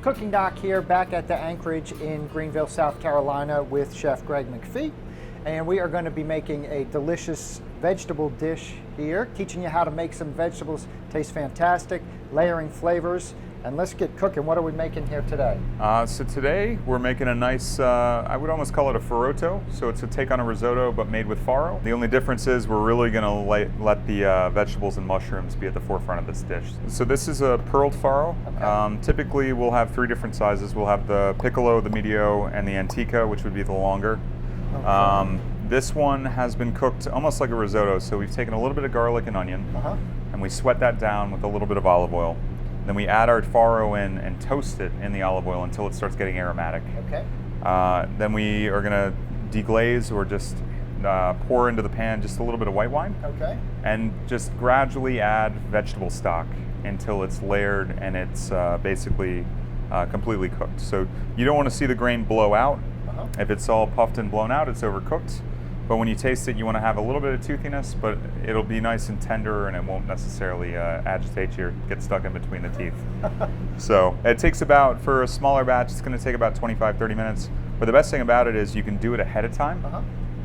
Cooking Doc here, back at the Anchorage in Greenville, South Carolina with Chef Greg McPhee. And we are going to be making a delicious vegetable dish here, teaching you how to make some vegetables taste fantastic, layering flavors. And let's get cooking. What are we making here today? So today we're making a nice, I would almost call it a farro. So it's a take on a risotto, but made with farro. The only difference is we're really going to let the vegetables and mushrooms be at the forefront of this dish. So this is a pearled farro. Okay. Typically we'll have three different sizes. We'll have the piccolo, the medio, and the antica, which would be the longer. Okay. This one has been cooked almost like a risotto. So we've taken a little bit of garlic and onion, and we sweat that down with a little bit of olive oil. Then we add our farro in and toast it in the olive oil until it starts getting aromatic. Okay. Then we are gonna deglaze or just pour into the pan just a little bit of white wine. Okay. And just gradually add vegetable stock until it's layered and it's basically completely cooked. So you don't want to see the grain blow out. If it's all puffed and blown out, it's overcooked. But when you taste it, you want to have a little bit of toothiness, but it'll be nice and tender and it won't necessarily agitate you or get stuck in between the teeth. So it takes about, for a smaller batch, it's going to take about 25-30 minutes. But the best thing about it is you can do it ahead of time,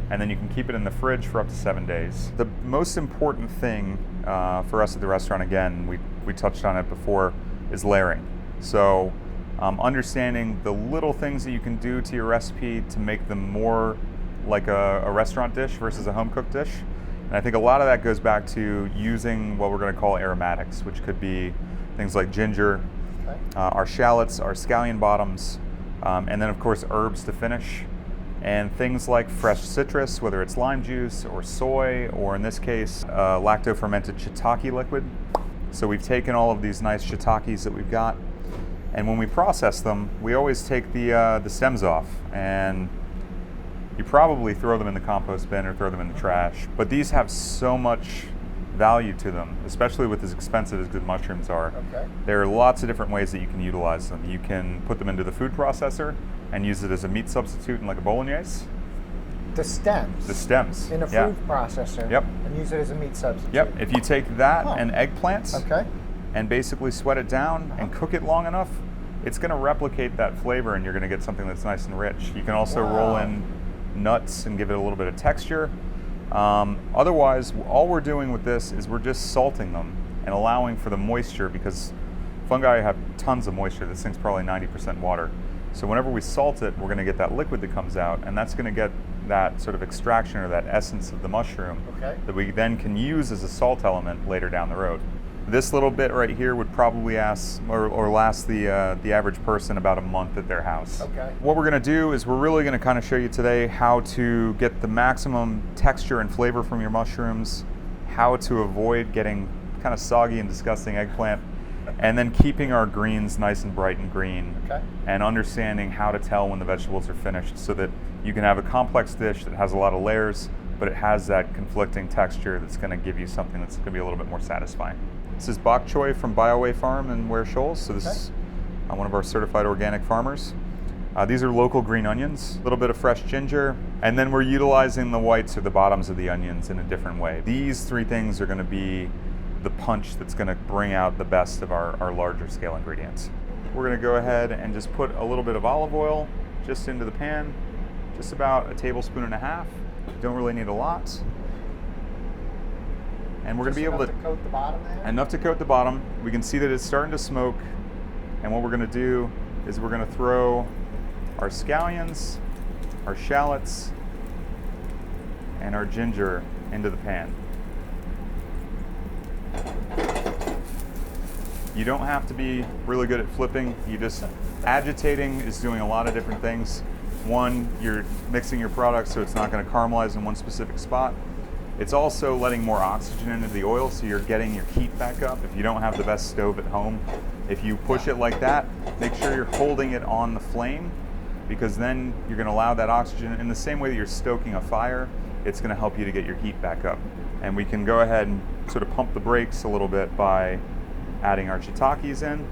and then you can keep it in the fridge for up to 7 days. The most important thing for us at the restaurant, again, we touched on it before, is layering. So understanding the little things that you can do to your recipe to make them more like a restaurant dish versus a home-cooked dish. And I think a lot of that goes back to using what we're going to call aromatics, which could be things like ginger, our shallots, our scallion bottoms, and then of course herbs to finish. And things like fresh citrus, whether it's lime juice or soy, or in this case, lacto-fermented shiitake liquid. So we've taken all of these nice shiitakes that we've got, and when we process them, we always take the stems off, and you probably throw them in the compost bin or throw them in the trash. But these have so much value to them, especially with as expensive as good mushrooms are. Okay. There are lots of different ways that you can utilize them. You can put them into the food processor and use it as a meat substitute in like a bolognese. The stems? The stems. In a food processor. Yep. And use it as a meat substitute. Yep. If you take that and eggplants and basically sweat it down and cook it long enough, it's going to replicate that flavor and you're going to get something that's nice and rich. You can also roll in nuts and give it a little bit of texture. Otherwise, all we're doing with this is we're just salting them and allowing for the moisture, because fungi have tons of moisture. This thing's probably 90% water. So whenever we salt it, we're going to get that liquid that comes out, and that's going to get that sort of extraction or that essence of the mushroom that we then can use as a salt element later down the road. This little bit right here would probably last the average person about a month at their house. Okay. What we're going to do is we're really going to kind of show you today how to get the maximum texture and flavor from your mushrooms, how to avoid getting kind of soggy and disgusting eggplant, and then keeping our greens nice and bright and green, and understanding how to tell when the vegetables are finished so that you can have a complex dish that has a lot of layers, but it has that conflicting texture that's going to give you something that's going to be a little bit more satisfying. This is bok choy from Bioway Farm in Ware Shoals. So this is one of our certified organic farmers. These are local green onions, a little bit of fresh ginger, and then we're utilizing the whites or the bottoms of the onions in a different way. These three things are going to be the punch that's going to bring out the best of our larger scale ingredients. We're going to go ahead and just put a little bit of olive oil just into the pan, just about a tablespoon and a half. Don't really need a lot. And we're going to be able to coat the bottom there? Enough to coat the bottom. We can see that it's starting to smoke. And what we're going to do is we're going to throw our scallions, our shallots, and our ginger into the pan. You don't have to be really good at flipping. You just, agitating is doing a lot of different things. One, you're mixing your product so it's not going to caramelize in one specific spot. It's also letting more oxygen into the oil, so you're getting your heat back up. If you don't have the best stove at home, if you push it like that, make sure you're holding it on the flame, because then you're going to allow that oxygen. In the same way that you're stoking a fire, it's going to help you to get your heat back up. And we can go ahead and sort of pump the brakes a little bit by adding our shiitakes in.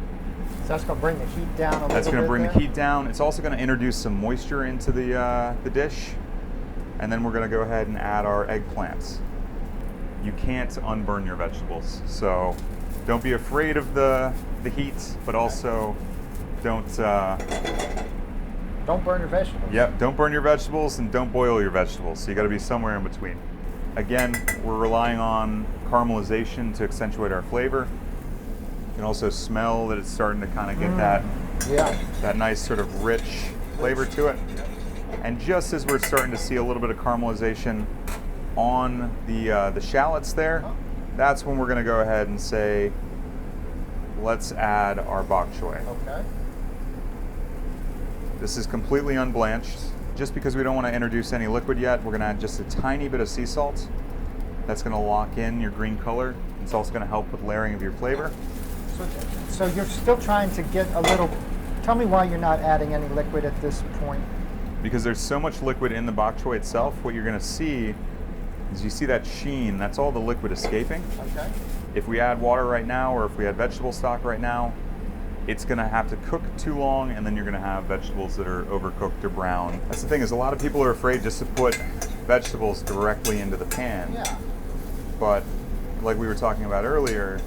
So that's going to bring the heat down a little bit. That's going to bring the heat down. It's also going to introduce some moisture into the dish. And then we're going to go ahead and add our eggplants. You can't unburn your vegetables, so don't be afraid of the heat, but also Don't burn your vegetables. Yep, don't burn your vegetables and don't boil your vegetables. So you got to be somewhere in between. Again, we're relying on caramelization to accentuate our flavor. You can also smell that it's starting to kind of get that nice sort of rich flavor to it. And just as we're starting to see a little bit of caramelization on the shallots there, that's when we're going to go ahead and say, let's add our bok choy. Okay. This is completely unblanched. Just because we don't want to introduce any liquid yet, we're going to add just a tiny bit of sea salt. That's going to lock in your green color. It's also going to help with layering of your flavor. So you're still trying to get a little, tell me why you're not adding any liquid at this point. Because there's so much liquid in the bok choy itself, what you're going to see is you see that sheen, that's all the liquid escaping. Okay. If we add water right now, or if we add vegetable stock right now, it's going to have to cook too long, and then you're going to have vegetables that are overcooked or brown. That's the thing, is a lot of people are afraid just to put vegetables directly into the pan. Yeah. But like we were talking about earlier,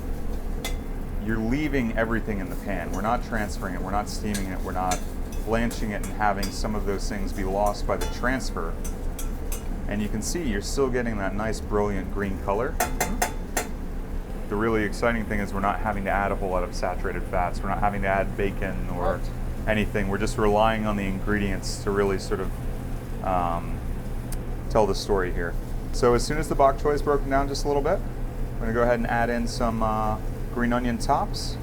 you're leaving everything in the pan. We're not transferring it, we're not steaming it, we're not blanching it and having some of those things be lost by the transfer. And you can see you're still getting that nice, brilliant green color. The really exciting thing is we're not having to add a whole lot of saturated fats. We're not having to add bacon or anything. We're just relying on the ingredients to really sort of tell the story here. So as soon as the bok choy is broken down just a little bit, we're gonna go ahead and add in some green onion tops.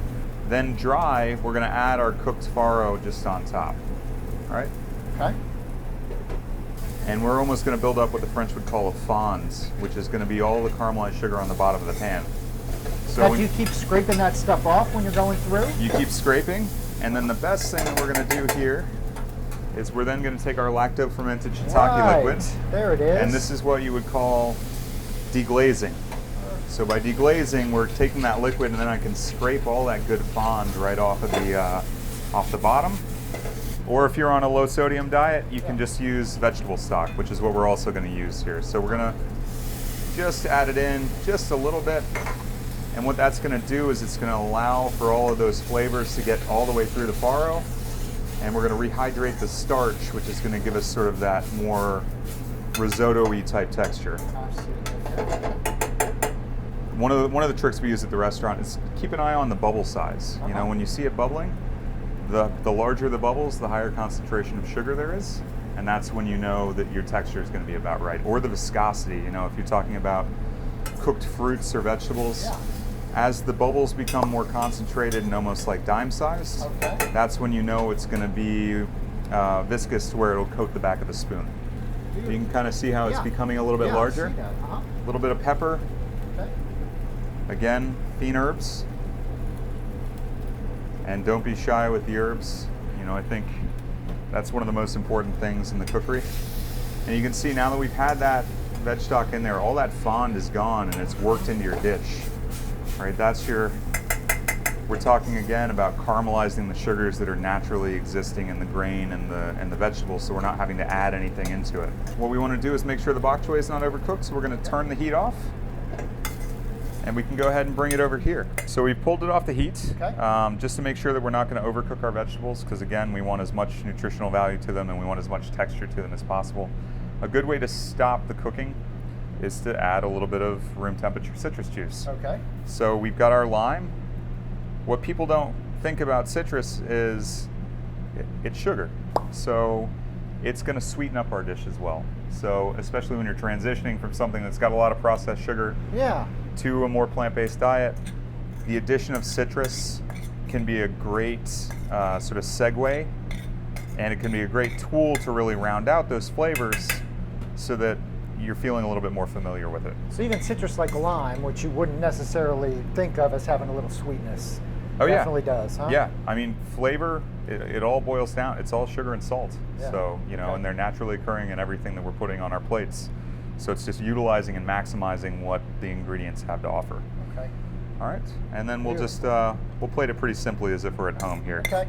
Then dry, we're gonna add our cooked farro just on top. All right? Okay. And we're almost gonna build up what the French would call a fond, which is gonna be all the caramelized sugar on the bottom of the pan. So do you keep scraping that stuff off when you're going through? You keep scraping, and then the best thing that we're going to do here is we're then going to take our lacto-fermented shiitake liquid. There it is. And this is what you would call deglazing. So by deglazing, we're taking that liquid, and then I can scrape all that good fond right off of the bottom. Or if you're on a low sodium diet, you can just use vegetable stock, which is what we're also going to use here. So we're going to just add it in just a little bit. And what that's going to do is it's going to allow for all of those flavors to get all the way through the farro. And we're going to rehydrate the starch, which is going to give us sort of that more risotto-y type texture. One of the tricks we use at the restaurant is keep an eye on the bubble size. You know, when you see it bubbling, the larger the bubbles, the higher concentration of sugar there is. And that's when you know that your texture is going to be about right. Or the viscosity, you know, if you're talking about cooked fruits or vegetables. As the bubbles become more concentrated and almost like dime-sized, that's when you know it's going to be viscous to where it'll coat the back of the spoon. You can kind of see how it's becoming a little bit larger. A little bit of pepper. Again, thin herbs. And don't be shy with the herbs. You know, I think that's one of the most important things in the cookery. And you can see now that we've had that veg stock in there, all that fond is gone and it's worked into your dish. Right, that's we're talking again about caramelizing the sugars that are naturally existing in the grain and the vegetables, so we're not having to add anything into it. What we want to do is make sure the bok choy is not overcooked, so we're going to turn the heat off. And we can go ahead and bring it over here. So we've pulled it off the heat, just to make sure that we're not going to overcook our vegetables, because again, we want as much nutritional value to them and we want as much texture to them as possible. A good way to stop the cooking is to add a little bit of room temperature citrus juice. Okay. So we've got our lime. What people don't think about citrus is it's sugar. So it's going to sweeten up our dish as well. So especially when you're transitioning from something that's got a lot of processed sugar to a more plant-based diet, the addition of citrus can be a great sort of segue, and it can be a great tool to really round out those flavors so that you're feeling a little bit more familiar with it. So even citrus like lime, which you wouldn't necessarily think of as having a little sweetness, definitely does, huh? Yeah, I mean, flavor, it all boils down. It's all sugar and salt. So, you know, and they're naturally occurring in everything that we're putting on our plates. So it's just utilizing and maximizing what the ingredients have to offer. Okay. All right, and then we'll just, we'll plate it pretty simply as if we're at home here. Okay.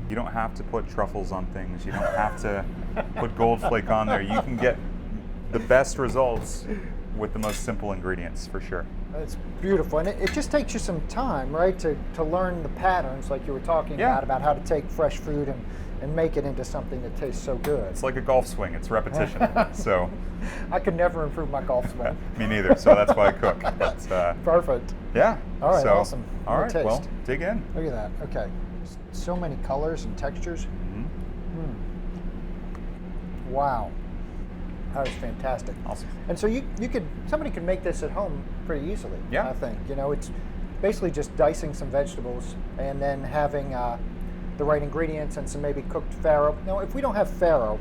You don't have to put truffles on things. You don't have to put gold flake on there. You can get the best results with the most simple ingredients, for sure. It's beautiful, and it just takes you some time, right, to learn the patterns, like you were talking about how to take fresh food and make it into something that tastes so good. It's like a golf swing. It's repetition. So I could never improve my golf swing. Me neither. So that's why I cook. But, perfect. Yeah. All right. So, Awesome. All right. Taste. Well, dig in. Look at that. Okay. So many colors and textures. Wow. That was fantastic. Awesome. And so somebody could make this at home pretty easily. Yeah. I think. It's basically just dicing some vegetables and then having the right ingredients and some maybe cooked farro. Now, if we don't have farro,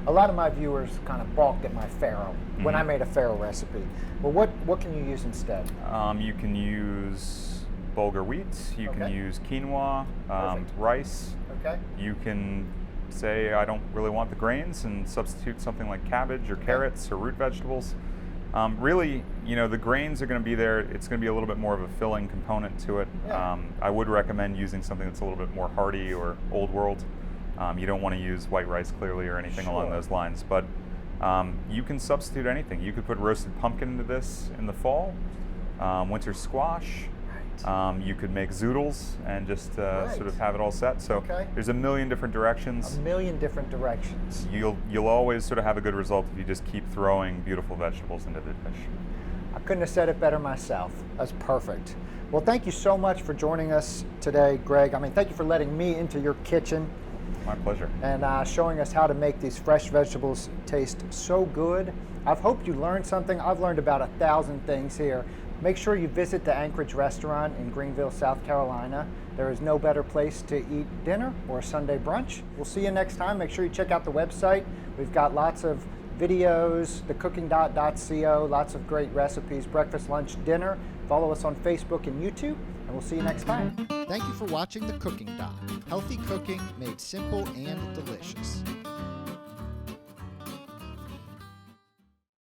a lot of my viewers kind of balked at my farro when I made a farro recipe. Well, what can you use instead? You can use bulgur wheat. You can use quinoa, rice. Okay. You can say I don't really want the grains and substitute something like cabbage or carrots or root vegetables. Really, the grains are going to be there. It's going to be a little bit more of a filling component to it. Yeah. I would recommend using something that's a little bit more hearty or old world. You don't want to use white rice clearly or anything along those lines, but you can substitute anything. You could put roasted pumpkin into this in the fall, winter squash. You could make zoodles and just sort of have it all set. So there's a million different directions. A million different directions. You'll always sort of have a good result if you just keep throwing beautiful vegetables into the dish. I couldn't have said it better myself. That's perfect. Well, thank you so much for joining us today, Greg. Thank you for letting me into your kitchen. My pleasure. And showing us how to make these fresh vegetables taste so good. I've hoped you learned something. I've learned about 1,000 things here. Make sure you visit the Anchorage restaurant in Greenville, South Carolina. There is no better place to eat dinner or a Sunday brunch. We'll see you next time. Make sure you check out the website. We've got lots of videos, thecooking.co, lots of great recipes, breakfast, lunch, dinner. Follow us on Facebook and YouTube, and we'll see you next time. Thank you for watching The Cooking Dot. Healthy cooking made simple and delicious.